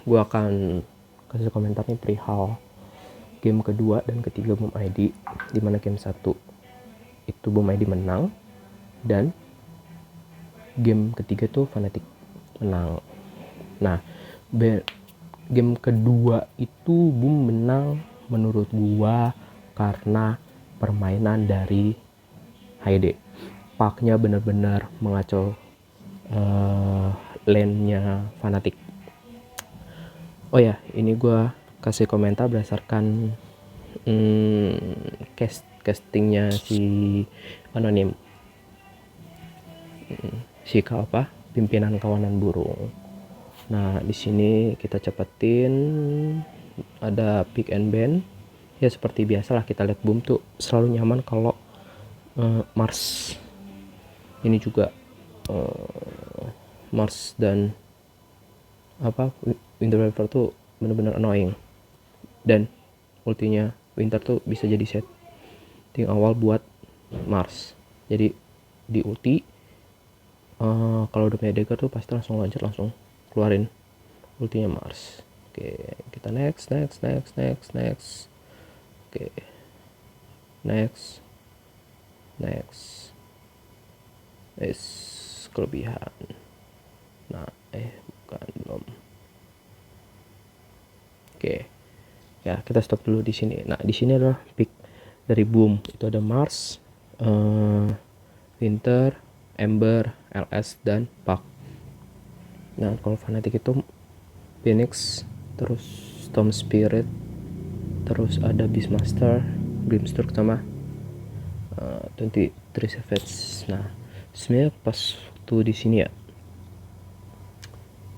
gue akan kasih komentar nih perihal game kedua dan ketiga Boom ID, dimana game 1 itu Boom ID menang dan game ketiga tuh Fnatic menang. Nah, game kedua itu Boom menang menurut gua karena permainan dari HD. Paknya bener-bener mengacau lane-nya Fnatic. Oh ya, ini gua kasih komentar berdasarkan castingnya si anonim, si pimpinan kawanan burung. Nah, di sini kita cepetin, ada pick and ban. Ya seperti biasalah, kita lihat Boom tuh selalu nyaman kalau Mars. Ini juga Mars dan Winter Weaver tuh bener-bener annoying. Dan ultinya Winter tuh bisa jadi setting awal buat Mars. Jadi di ulti kalau udah punya dagger tuh pasti langsung loncat, langsung keluarin ultinya Mars. Oke, kita next. Oke, next. Kelebihan. Nah, bukan, belum. Oke. Ya, kita stop dulu di sini. Nah, di sini adalah pick dari Boom. Itu ada Mars, Winter, Ember, LS, dan Puck. Nah, kalau Fnatic itu Phoenix, terus Storm Spirit, terus ada Beastmaster, Grimstroke, sama 23 Savage. Nah, sebenarnya pas waktu di sini ya,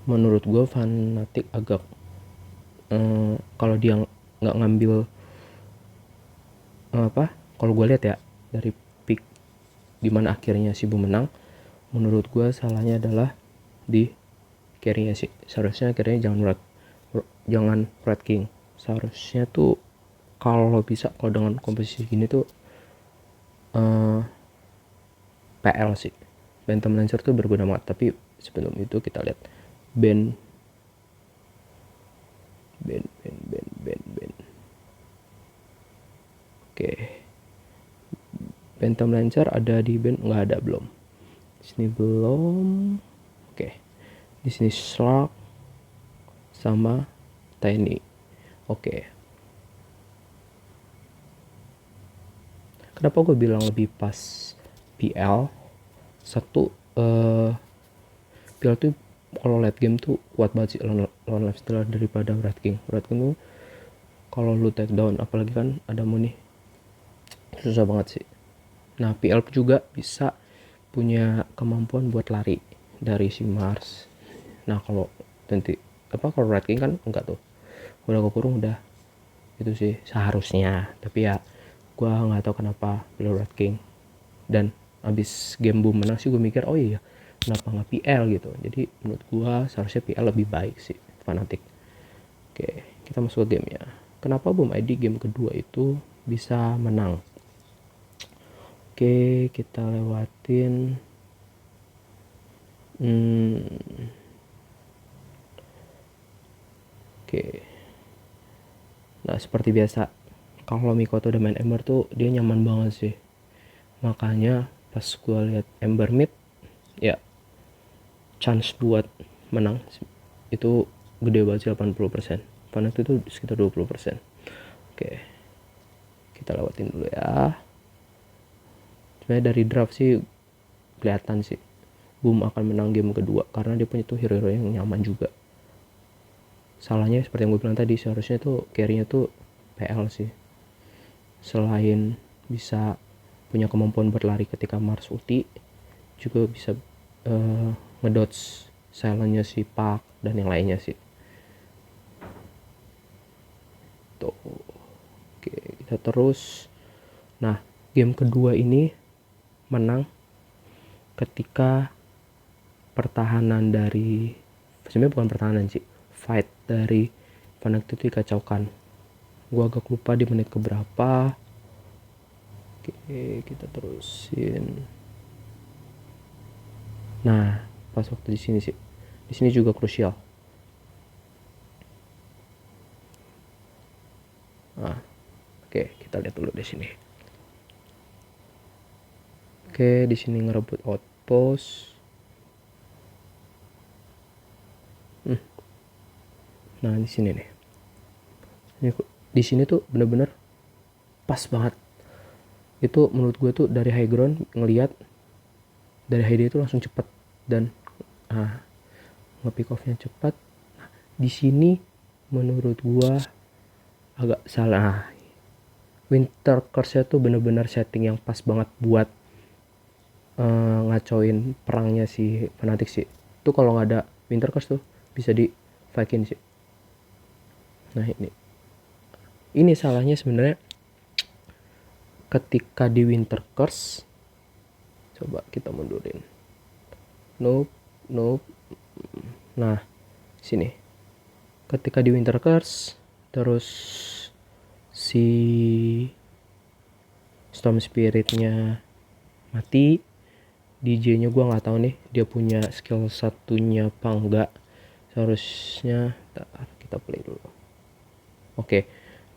menurut gue Fnatic agak kalau dia nggak ngambil kalau gue lihat ya dari pick dimana akhirnya si Boom menang, menurut gue salahnya adalah di carry-nya sih. Seharusnya carry-nya jangan Red King. Seharusnya tuh kalau bisa, kalau dengan komposisi gini tuh PL sih, Phantom Lancer tuh berguna banget. Tapi sebelum itu kita lihat ban. Oke, Phantom Lancer ada di ban? Nggak ada, belum. Di sini belum. Oke, di sini Slug sama Tiny. Oke. Kenapa gue bilang lebih pas PL? Satu, PL tuh kalau late game tuh kuat banget sih lawan lifestealer daripada Red King. Red King tuh kalau lu take down, apalagi kan ada Muni, susah banget sih. Nah, PL juga bisa punya kemampuan buat lari dari si Mars. Nah, kalau Red King kan enggak tuh, udah kekurung udah, itu sih seharusnya. Tapi ya gue nggak tahu kenapa pilih Red King. Dan abis game Boom menang sih gue mikir, oh iya kenapa nggak PL gitu. Jadi menurut gue seharusnya PL lebih baik sih Fnatic. Oke, kita masuk ke gamenya. Kenapa Boom ID game kedua itu bisa menang? Oke, kita lewatin. Oke. Nah, seperti biasa, kalau Mikoto udah main Ember tuh dia nyaman banget sih. Makanya pas gue lihat Ember mid, ya chance buat menang itu gede banget sih, 80%. Fnatic itu sekitar 20%. Oke, kita lewatin dulu ya. Sebenarnya dari draft sih kelihatan sih Boom akan menang game kedua karena dia punya tuh hero-hero yang nyaman juga. Salahnya seperti yang gue bilang tadi, seharusnya tuh carry-nya tuh PL sih. Selain bisa punya kemampuan berlari ketika Mars ulti, juga bisa ngedodge silent-nya si Puck dan yang lainnya sih. Tuh. Oke, kita terus. Nah, game kedua ini menang ketika pertahanan dari, sebenarnya bukan pertahanan sih, fight dari Fnatic itu dikacaukan. Gue agak lupa di menit keberapa. Oke, kita terusin. Nah, pas waktu di sini sih, di sini juga krusial. Oke, kita lihat dulu di sini. Oke, di sini ngerebut outpost. Nah, di sini nih. Di sini tuh bener-bener pas banget. Itu menurut gue tuh dari high ground ngelihat dari high day itu langsung cepet dan nge-pick off-nya cepat. Nah, di sini menurut gue agak salah. Winter Curse-nya tuh bener-bener setting yang pas banget buat ngacauin perangnya si Fnatic sih. Tuh kalau nggak ada Winter Curse tuh bisa di Viking sih. Nah, ini salahnya sebenarnya ketika di Winter Curse. Coba kita mundurin. Nope. Nah, sini. Ketika di Winter Curse terus si Storm Spirit-nya mati, DJ-nya gue nggak tahu nih dia punya skill satunya apa enggak. Seharusnya kita play dulu. Oke,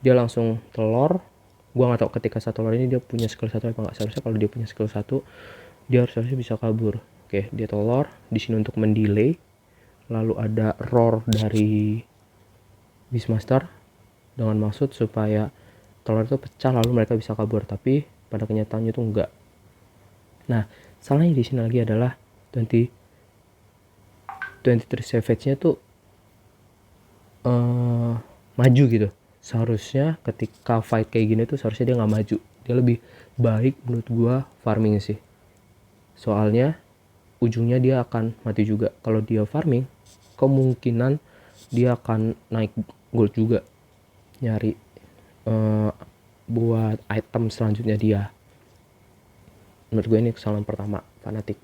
dia langsung telur. Gue nggak tahu ketika satu telur ini dia punya skill satu apa enggak. Seharusnya kalau dia punya skill satu dia harusnya bisa kabur. Oke, dia telur di sini untuk mendelay. Lalu ada roar dari Beastmaster dengan maksud supaya telur itu pecah lalu mereka bisa kabur, tapi pada kenyataannya itu enggak. Nah, salahnya di sini lagi adalah 23 Savage-nya tuh maju gitu. Seharusnya ketika fight kayak gini tuh seharusnya dia nggak maju. Dia lebih baik menurut gua farming sih. Soalnya ujungnya dia akan mati juga. Kalau dia farming, kemungkinan dia akan naik gold juga. Nyari buat item selanjutnya dia. Menurut gue ini kesalahan pertama Fnatic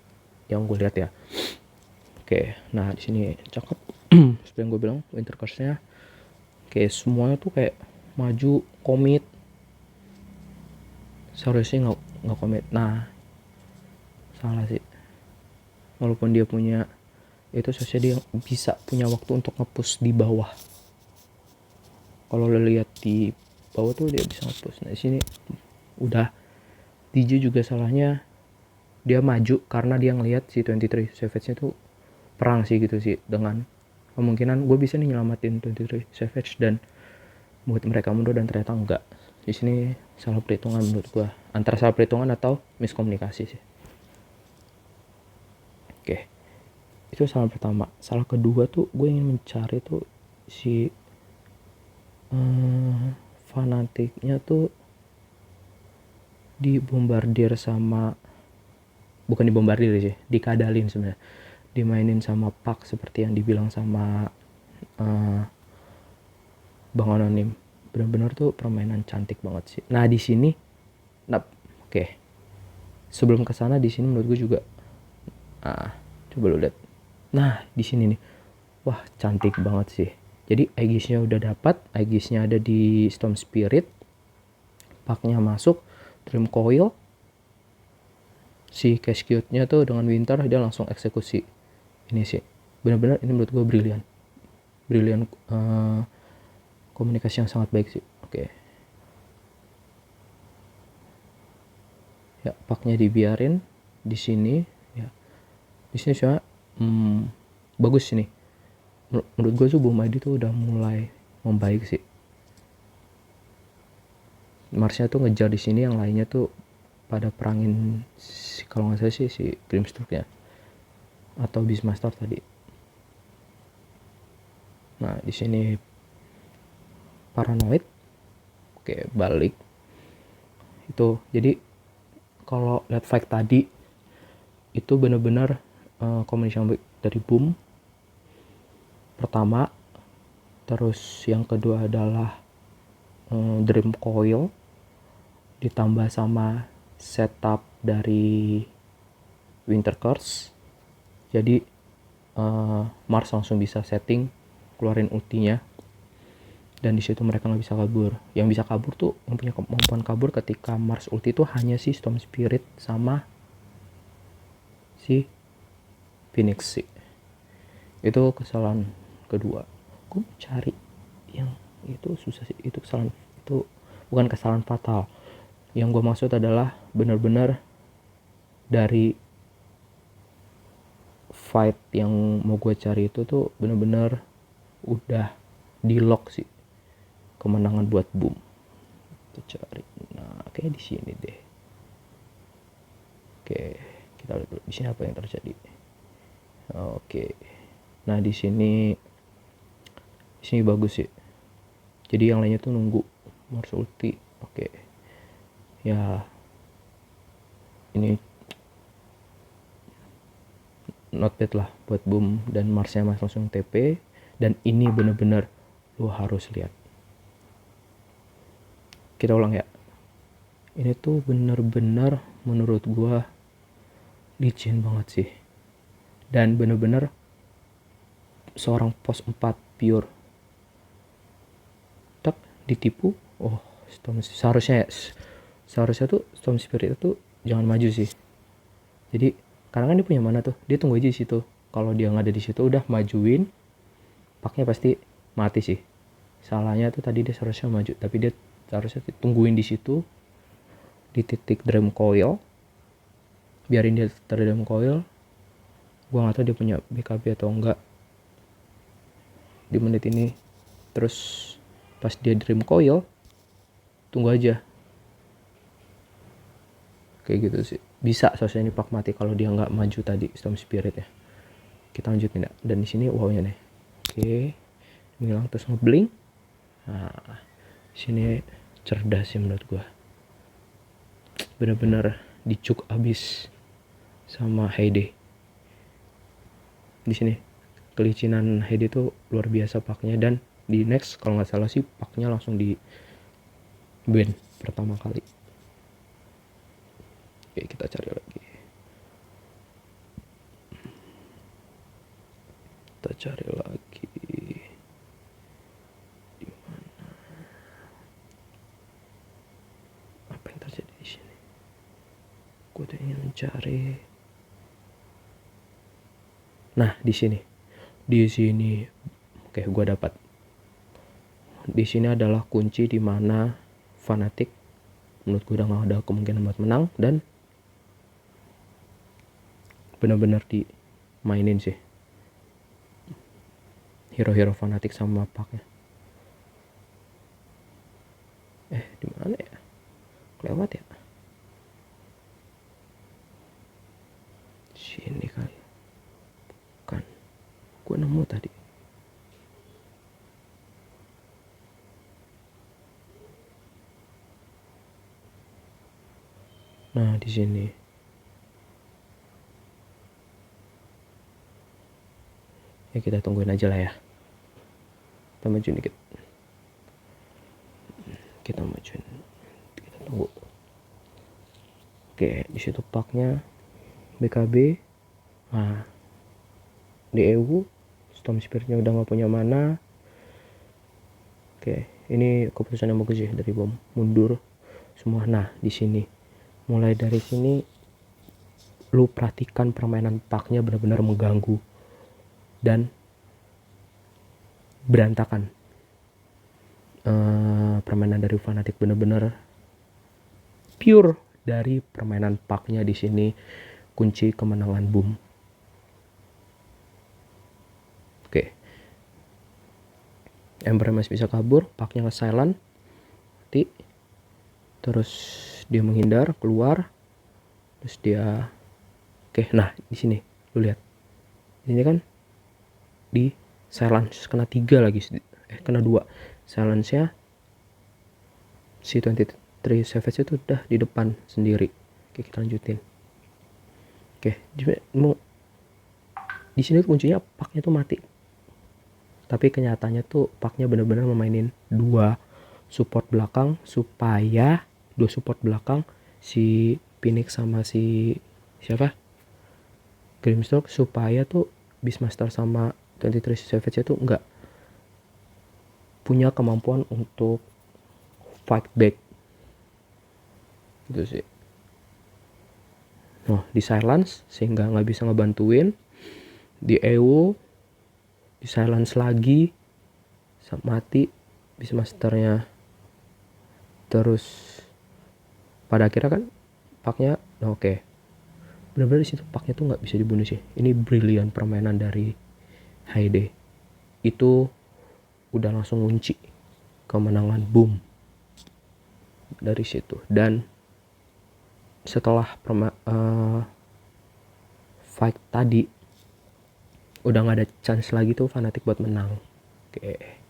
yang gue lihat ya. Oke, nah di sini cakep. Seperti yang gue bilang, Winter Curse-nya kayak semuanya tuh kayak maju, komit. Seharusnya nggak komit. Nah, salah sih. Walaupun dia punya itu, seharusnya dia bisa punya waktu untuk nge-push di bawah. Kalau lo lihat di bawah tuh dia bisa nge-push. Nah di sini udah. DJ juga salahnya dia maju karena dia ngelihat si 23 Savage-nya tuh perang sih gitu sih, dengan kemungkinan gue bisa nih nyelamatin 23 Savage dan buat mereka mundur, dan ternyata enggak. Di sini salah perhitungan menurut gue, antara salah perhitungan atau miskomunikasi sih. Oke, itu salah pertama. Salah kedua tuh gue ingin mencari tuh si Fnatic-nya tuh dibombardir sama, bukan dibombardir sih, dikadalin sebenarnya, dimainin sama Pak seperti yang dibilang sama Bang Anonim. Benar-benar tuh permainan cantik banget sih. Nah di sini, oke. Sebelum kesana di sini menurut gue juga, coba lu lihat. Nah di sini nih, wah cantik banget sih. Jadi Aegis-nya udah dapat, Aegis-nya ada di Storm Spirit, Pak-nya masuk, Dream Coil, si Cascade-nya tuh dengan Winter dia langsung eksekusi. Ini sih benar-benar, ini menurut gue brilian komunikasi yang sangat baik sih. Oke. Ya, Pak-nya dibiarin di sini ya. Di sini cuma bagus sini. Menurut gue tuh Bomadi tuh udah mulai membaik sih. Marsnya tuh ngejar di sini, yang lainnya tuh pada perangin kalau nggak salah sih si Grimstroke-nya atau Beastmaster tadi. Nah di sini Paranoid, oke balik itu. Jadi kalau lihat fight tadi itu benar-benar komunikasi dari Boom pertama, terus yang kedua adalah Dream Coil ditambah sama setup dari Winter Curse. Jadi Mars langsung bisa setting, keluarin ultinya, dan di situ mereka nggak bisa kabur. Yang bisa kabur tuh, yang punya kemampuan kabur ketika Mars ulti itu hanya si Storm Spirit sama si Phoenix sih. Itu kesalahan kedua. Gue cari yang itu susah sih, itu kesalahan itu bukan kesalahan fatal. Yang gue maksud adalah benar-benar dari fight yang mau gue cari itu tuh benar-benar udah di lock sih kemenangan buat Boom. Kita cari. Nah, kayak di sini deh. Oke, kita lihat dulu di sini apa yang terjadi. Oke. Nah, di sini bagus sih. Jadi yang lainnya tuh nunggu Mars ulti. Oke. Ya. Ini not bad lah buat Boom dan Marsnya Mas langsung TP, dan ini bener-bener lu harus lihat. Kita ulang ya. Ini tuh bener-bener menurut gua licin banget sih. Dan bener-bener seorang pos 4 pure. Tak ditipu. Oh, seharusnya tuh Storm Spirit itu jangan maju sih. Jadi karena kan dia punya mana tuh, dia tunggu aja di situ. Kalau dia nggak ada di situ udah majuin, paknya pasti mati sih. Salahnya tuh tadi dia seharusnya maju, tapi dia seharusnya tungguin di situ di titik Dream Coil, biarin dia Dream Coil. Gua nggak tahu dia punya BKB atau enggak di menit ini. Terus pas dia Dream Coil, tunggu aja. Kayak gitu sih. Bisa selesai ini pak mati kalau dia nggak maju tadi Storm Spirit ya. Kita lanjutin ya. Dan di sini wownya nih. Oke. Ngilang terus ngeblink. Nah, sini cerdas sih menurut gua. Bener-bener dicuk abis sama Heide. Di sini kelicinan Heide tuh luar biasa paknya, dan di next kalau nggak salah sih paknya langsung di ban pertama kali. Oke, kita cari lagi. Di mana? Apa yang terjadi di sini? Gue tuh ingin mencari. Nah, di sini. Oke, gue dapat. Di sini adalah kunci di mana Fnatic menurut gue udah gak ada kemungkinan buat menang, dan benar-benar dimainin sih hero-hero Fnatic sama paknya. Di mana ya? Kelewat ya? Sini kali. Bukan. Gue nemu tadi. Nah, di sini. Ya kita tungguin aja lah ya. Kita majuin dikit. Kita tunggu. Oke, di situ paknya BKB. Nah, di EU Storm Spiritnya udah nggak punya mana. Oke, ini keputusan yang bagus sih dari Bom, mundur semua. Nah, di sini mulai dari sini lu perhatikan permainan paknya benar-benar mengganggu dan berantakan. Permainan dari Fnatic benar-benar pure dari permainan paknya. Di sini kunci kemenangan Boom. Oke. Ember masih bisa kabur, paknya nge-silent. Terus dia menghindar, keluar. Terus dia nah, di sini lu lihat. Di sini kan di silence kena 3 lagi. Kena 2. Silence-nya si 23 Savage itu udah di depan sendiri. Oke, kita lanjutin. Oke, di sini kuncinya paknya tuh mati. Tapi kenyataannya tuh paknya benar-benar memainin 2 support belakang supaya si Phoenix sama si siapa? Grimstroke, supaya tuh Beastmaster sama 23 Savage itu enggak punya kemampuan untuk fight back. Gitu sih. Nah, di silence sehingga nggak bisa ngebantuin. Di EU di silence lagi, mati Beastmasternya Terus pada akhirnya kan Parknya oke. Benar-benar di situ Parknya tuh nggak bisa dibunuh sih. Ini brilian permainan dari Hyde. Itu udah langsung kunci kemenangan boom dari situ. Dan setelah fight tadi udah nggak ada chance lagi tuh Fnatic buat menang. Oke.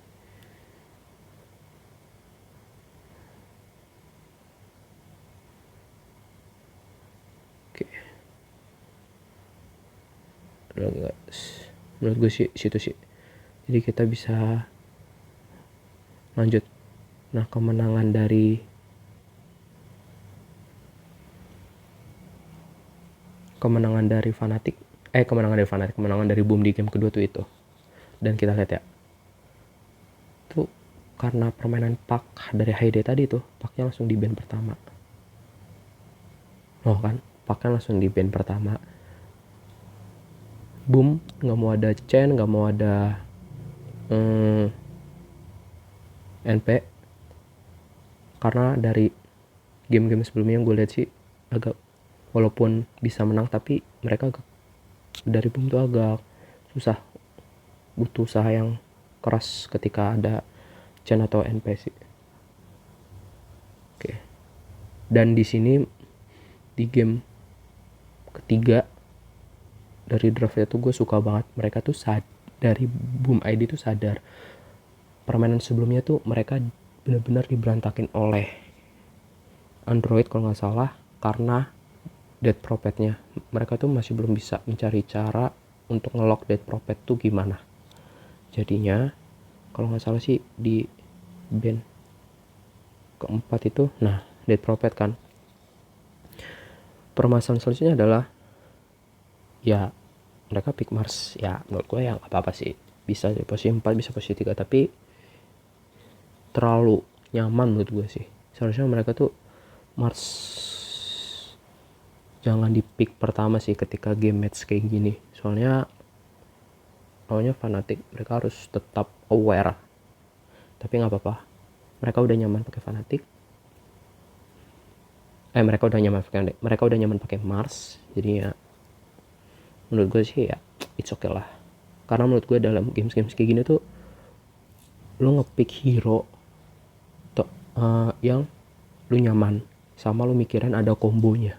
Menurut gue sih situ sih. Jadi kita bisa lanjut. Nah, kemenangan dari Fnatic, kemenangan dari Boom di game kedua tuh itu. Dan kita lihat ya, tuh karena permainan Park dari Hyde tadi tuh, Parknya langsung di ban pertama. Oh kan, Parknya langsung di ban pertama. Boom, nggak mau ada Chen, nggak mau ada NP. Karena dari game-game sebelumnya yang gue lihat sih agak, walaupun bisa menang tapi mereka dari Boom tuh agak susah, butuh usaha yang keras ketika ada Chen atau NP sih. Oke. Dan di sini di game ketiga dari draftnya tuh gue suka banget, mereka tuh dari Boom ID tuh sadar permainan sebelumnya tuh mereka benar-benar diberantakin oleh Android kalau nggak salah, karena Dead Prophet-nya. Mereka tuh masih belum bisa mencari cara untuk nge-lock Dead Prophet tuh gimana. Jadinya kalau nggak salah sih di band keempat itu, nah Dead Prophet kan. Permasalahan selanjutnya adalah ya mereka pick Mars. Ya menurut gue ya nggak apa-apa sih, bisa di posisi 4, bisa posisi 3, tapi terlalu nyaman menurut gue sih. Seharusnya mereka tuh Mars jangan di pick pertama sih ketika game match kayak gini. Soalnya awalnya Fnatic mereka harus tetap aware. Tapi nggak apa-apa, mereka udah nyaman pakai Fnatic. Mereka udah nyaman pakai Mars. Jadi ya menurut gue sih ya it's okay lah. Karena menurut gue dalam games-games kayak gini tuh lo ngepick hero yang lo nyaman, sama lo mikirin ada kombonya.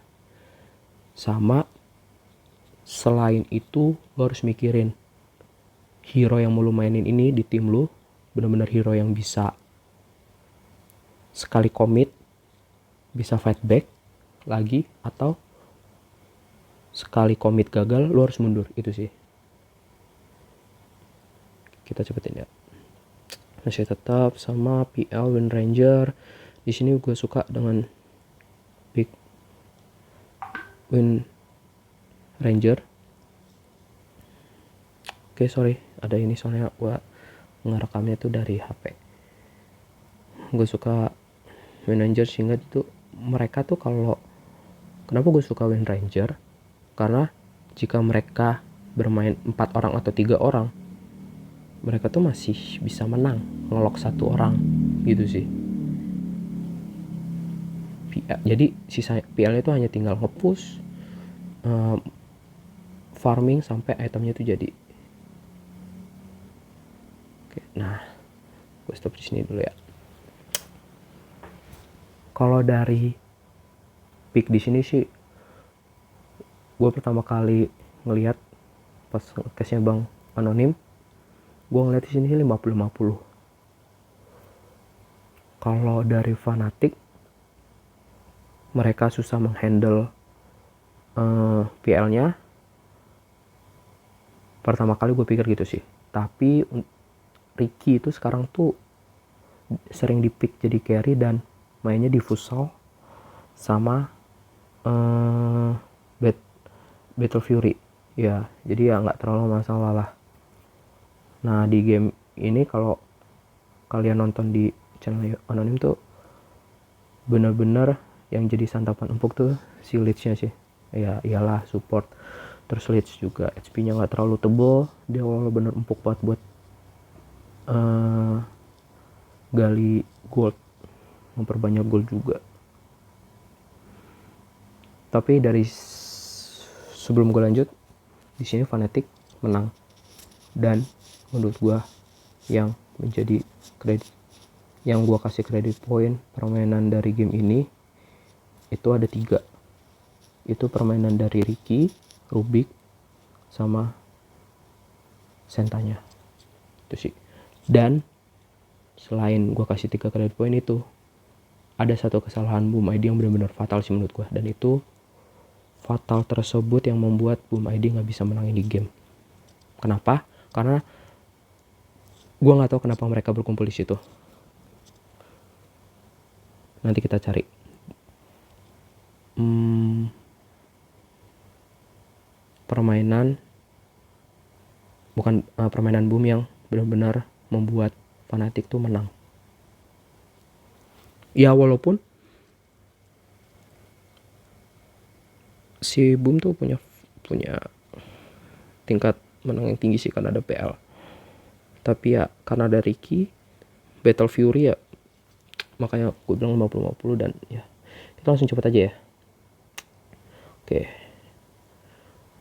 Sama selain itu lo harus mikirin hero yang mau lo mainin ini di tim lo benar-benar hero yang bisa sekali commit bisa fight back lagi, atau sekali commit gagal lo harus mundur. Itu sih. Kita cepetin ya. Masih tetap sama PL Wind Ranger. Di sini gue suka dengan pick Wind Ranger. Oke, sorry, ada ini soalnya gue ngerekamnya tuh dari HP. Gue suka Wind Ranger sehingga itu mereka tuh kenapa gue suka Wind Ranger? Karena jika mereka bermain 4 orang atau 3 orang, mereka tuh masih bisa menang ngelok 1 orang gitu sih. Jadi sisa PL itu hanya tinggal nge-push, farming sampai itemnya itu jadi. Oke, nah gue stop di sini dulu ya. Kalau dari pick di sini sih, gue pertama kali ngelihat pas case-nya Bang Anonim, gue ngeliat di sini 50-50. Kalau dari Fnatic, mereka susah menghandle PL-nya. Pertama kali gue pikir gitu sih. Tapi Ricky itu sekarang tuh sering dipick jadi carry dan mainnya di Futsal sama Battle Fury. Ya, jadi ya nggak terlalu masalah lah. Nah, di game ini kalau kalian nonton di channel Anonim tuh bener-bener yang jadi santapan empuk tuh si leads-nya sih. Ya iyalah support. Terus leads juga HP-nya nggak terlalu tebal, dia bener empuk banget buat gali gold. memperbanyak gol juga. Tapi dari sebelum gue lanjut, di sini Fnatic menang. Dan menurut gue yang menjadi kredit, yang gue kasih kredit poin permainan dari game ini itu ada 3. Itu permainan dari Ricky, Rubik, sama Sentanya. Itu sih. Dan selain gue kasih 3 kredit poin itu, ada satu kesalahan Boom ID yang benar-benar fatal sih menurut gue. Dan itu fatal tersebut yang membuat Boom ID gak bisa menang ini game. Kenapa? Karena gue gak tahu kenapa mereka berkumpul di situ. Nanti kita cari. Permainan Boom yang benar-benar membuat Fnatic tuh menang. Ya walaupun si Boom tuh punya tingkat menang yang tinggi sih karena ada PL. Tapi ya karena ada Ricky, Battle Fury ya, makanya gue bilang 50-50. Dan ya kita langsung cepet aja ya. Oke.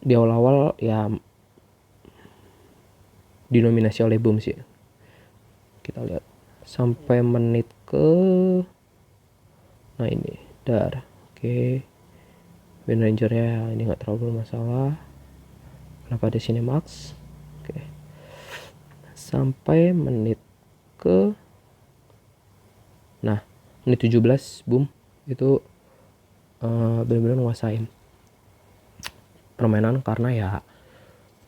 Di awal-awal ya dinominasi oleh Boom sih. Kita lihat sampai menit ke, nah ini oke. Wind Ranger-nya ini nggak terlalu bermasalah. Kenapa ada Cinemax? Oke. Sampai menit ke, nah menit 17 Boom itu benar-benar nguasain permainan karena ya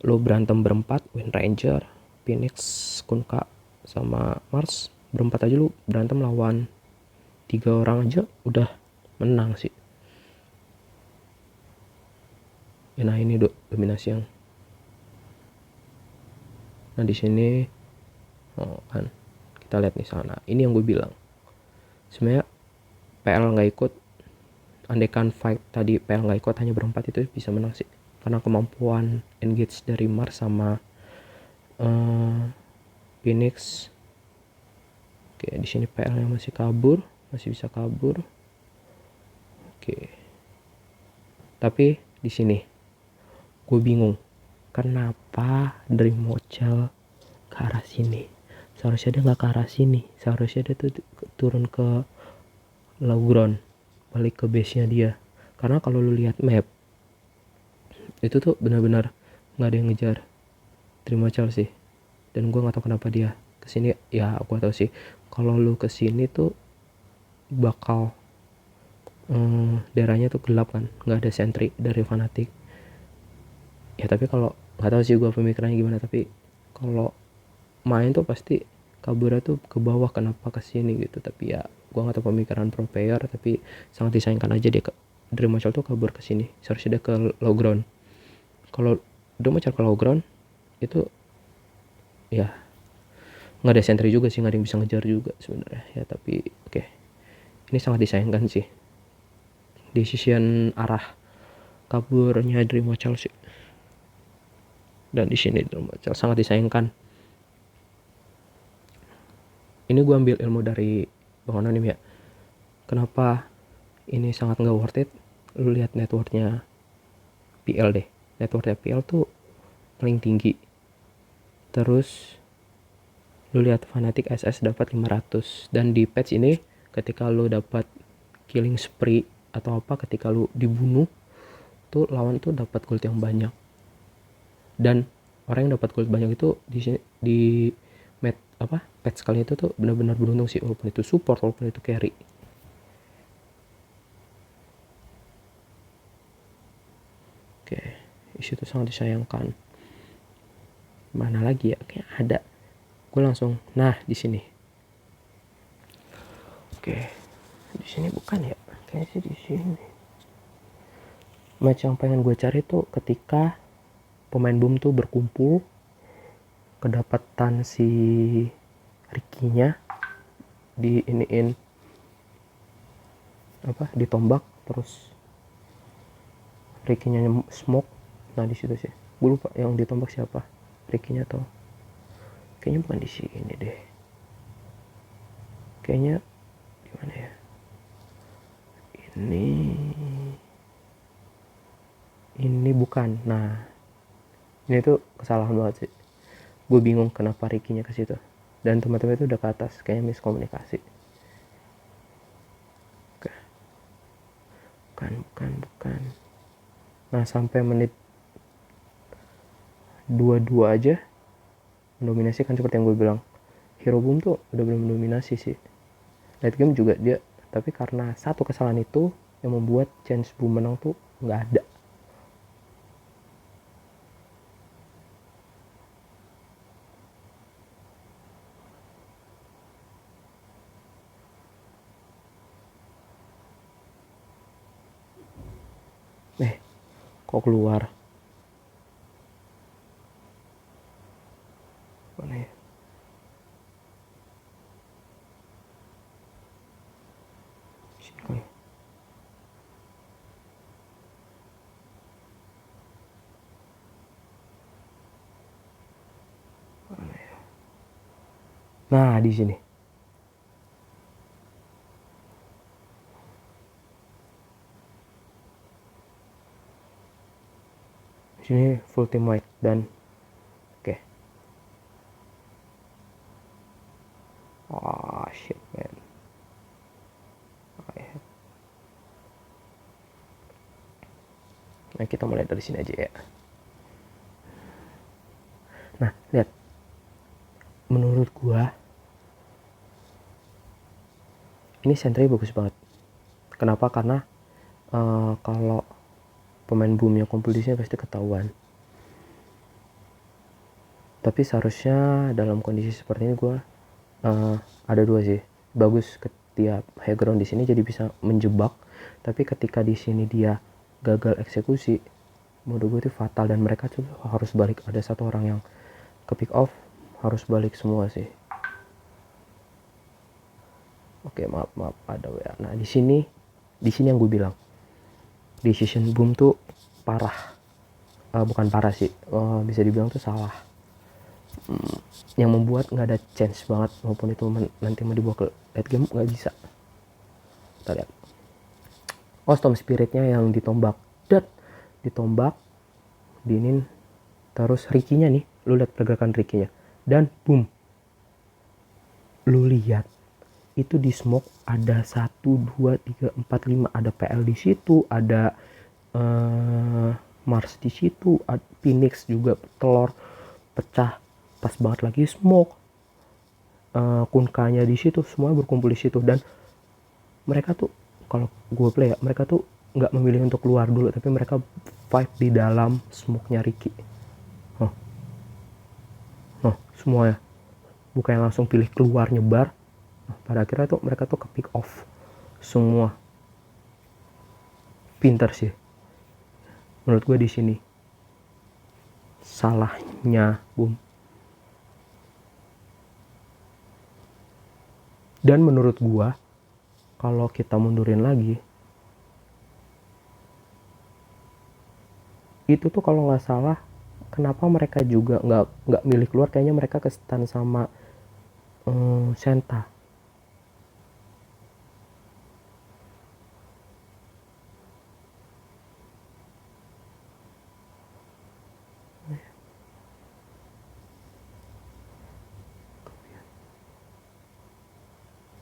lo berantem berempat, Wind Ranger, Phoenix, Kunkka, sama Mars, berempat aja lu berantem lawan 3 orang aja udah menang sih. Ya, nah ini dominasi yang, nah di sini kan kita lihat nih sana. Ini yang gue bilang sebenarnya PL nggak ikut, andaikan fight tadi PL nggak ikut hanya berempat itu bisa menang sih, karena kemampuan engage dari Mars sama Phoenix. Oke, di sini PL yang masih bisa kabur. Oke. Tapi di sini gue bingung kenapa Dream Mochel ke arah sini. Seharusnya dia nggak ke arah sini. Seharusnya dia tuh turun ke low ground, balik ke base-nya dia. Karena kalau lu lihat map itu tuh benar-benar nggak ada yang ngejar Dream Mochel sih. Dan gue nggak tahu kenapa dia kesini. Ya gue tahu sih kalau lu kesini tuh bakal daerahnya tuh gelap kan, nggak ada sentry dari Fnatic. Ya tapi kalau nggak tahu sih gue pemikirannya gimana, tapi kalau main tuh pasti kaburnya tuh ke bawah, kenapa kesini gitu. Tapi ya gue nggak tahu pemikiran pro player, tapi sangat disayangkan aja dia Dream Mochel tuh kabur ke sini. Seharusnya dia ke low ground. Kalau Dream Mochel ke low ground itu ya nggak ada sentry juga sih, nggak ada yang bisa ngejar juga sebenarnya ya. Tapi oke. Ini sangat disayangkan sih decision arah kaburnya Dream Mochel sih. Dan di sini Dream Mochel sangat disayangkan. Ini gue ambil ilmu dari Bang Anonim ya. Kenapa ini sangat nggak worth it? Lu lihat networknya PL deh. Networknya PL tuh paling tinggi. Terus lu lihat Fnatic SS dapat 500. Dan di patch ini ketika lu dapat killing spree atau apa, ketika lu dibunuh tuh lawan tuh dapat gold yang banyak. Dan orang yang dapat gold banyak itu di sini di patch kali itu tuh benar-benar beruntung sih, walaupun itu support, walaupun itu carry. Oke, isu itu sangat disayangkan. Mana lagi ya? Kayak ada. Gue langsung, nah di sini. Oke, di sini bukan ya? Kayaknya sih di sini. Match yang pengen gue cari tuh ketika pemain Boom tuh berkumpul, kedapatan si Ricky-nya di iniin ditombak, terus Ricky-nya smoke. Nah di situ sih gue lupa yang ditombak siapa, Ricky-nya atau kayaknya bukan di sini deh, kayaknya gimana ya, ini bukan. Nah, ini tuh kesalahan banget sih. Gue bingung kenapa Ricky-nya ke situ. Dan teman-teman itu udah ke atas, kayaknya miskomunikasi. Oke. Bukan. Nah, sampai menit 22 aja mendominasi kan seperti yang gue bilang. Hero Boom tuh udah belum mendominasi sih. Late game juga dia, tapi karena satu kesalahan itu yang membuat chance Boom menang tuh nggak ada. Kok keluar? Mana ya? Sini kali. Mana ya? Nah, di sini. Di sini full team white dan oke. Oh shit man. Nah, kita mulai dari sini aja ya. Nah, lihat. Menurut gua ini sentry bagus banget. Kenapa? Karena kalau pemain boomnya kompetisinya pasti ketahuan. Tapi seharusnya dalam kondisi seperti ini gue ada dua sih. Bagus ketika high ground di sini jadi bisa menjebak. Tapi ketika di sini dia gagal eksekusi, menurut gue itu fatal dan mereka tuh harus balik. Ada satu orang yang ke pick off, harus balik semua sih. Oke, maaf ada WA. Nah, di sini yang gue bilang decision boom tuh parah. Bukan parah sih, bisa dibilang tuh salah. Yang membuat nggak ada chance banget maupun itu nanti mau dibawa ke late game nggak bisa. Kita lihat. Oh, Storm Spiritnya yang ditombak, ditombak, diinin, terus Ricky-nya nih, lu lihat pergerakan Ricky-nya, dan boom, lu lihat itu di smoke ada 1, 2, 3, 4, 5, ada PL di situ, ada Mars di situ, ada Phoenix juga telur pecah pas banget lagi smoke, Kunkanya di situ, semua berkumpul di situ. Dan mereka tuh kalau gue play ya, mereka tuh nggak memilih untuk keluar dulu, tapi mereka fight di dalam smoke-nya Ricky. Semuanya bukan yang langsung pilih keluar nyebar. Pada akhirnya tuh mereka tuh ke pick off semua. Pinter sih menurut gue di sini salahnya boom. Dan menurut gue kalau kita mundurin lagi, itu tuh kalau nggak salah kenapa mereka juga nggak milih keluar, kayaknya mereka ke stun sama Senta.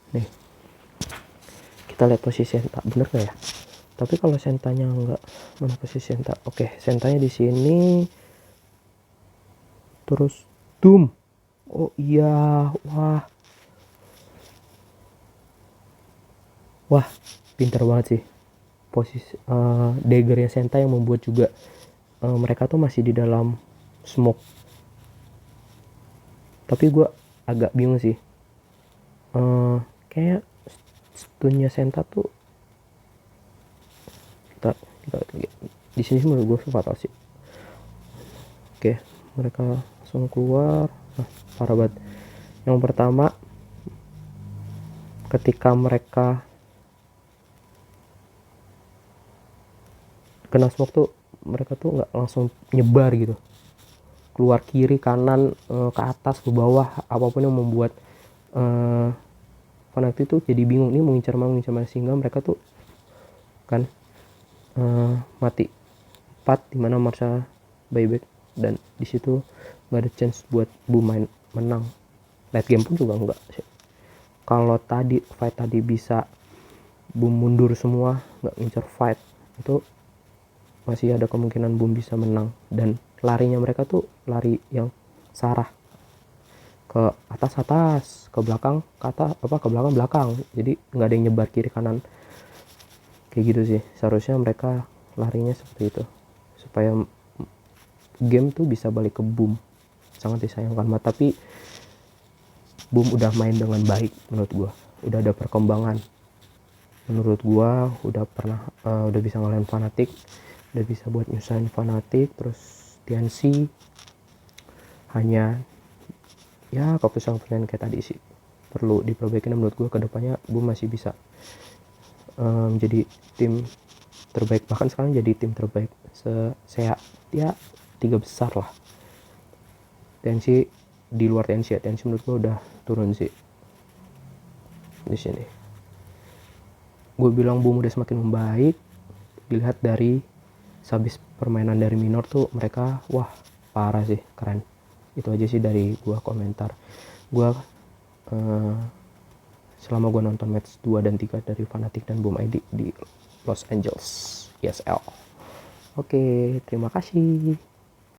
Nih, kita lihat posisi Senta, bener gak ya? Tapi kalau Sentanya nggak, mana posisi Senta? Oke, Sentanya di sini. Terus Doom. Oh iya, wah, pintar banget sih. Posisi daggernya Senta yang membuat juga mereka tuh masih di dalam smoke. Tapi gue agak bingung sih. Kayak stunnya Senta tuh kita di sini menurut gue fatal sih. Oke, mereka langsung keluar. Nah, parah banget. Yang pertama, ketika mereka kena smoke tuh mereka tuh nggak langsung nyebar gitu, keluar kiri kanan ke atas ke bawah, apapun yang membuat Fnatic tuh jadi bingung nih mau ngincar mana, sehingga mereka tuh kan, mati 4 dimana Marshall buyback, dan di situ nggak ada chance buat Boom menang. Late game pun juga enggak sih. Kalau tadi fight tadi bisa Boom mundur semua, nggak ngincer fight, itu masih ada kemungkinan Boom bisa menang. Dan larinya mereka tuh lari yang sarah, ke atas, ke belakang, ke belakang. Jadi nggak ada yang nyebar kiri kanan kayak gitu sih. Seharusnya mereka larinya seperti itu supaya game tuh bisa balik ke Boom. Sangat disayangkan, tapi Boom udah main dengan baik menurut gua. Udah ada perkembangan menurut gua, udah bisa ngalahin Fnatic, udah bisa buat nyusahin Fnatic. Terus TNC hanya ya keputusan kayak tadi sih perlu diperbaiki. Menurut gua kedepannya Boom masih bisa menjadi tim terbaik, bahkan sekarang jadi tim terbaik ya 3 besar lah. TNC di luar TNC menurut gua udah turun sih di sini. Gue bilang Boom udah semakin membaik dilihat dari habis permainan dari minor tuh mereka wah parah sih, keren. Itu aja sih dari gue komentar gue selama gue nonton match 2 dan 3 dari Fnatic dan Boom ID di Los Angeles ESL. Oke, terima kasih.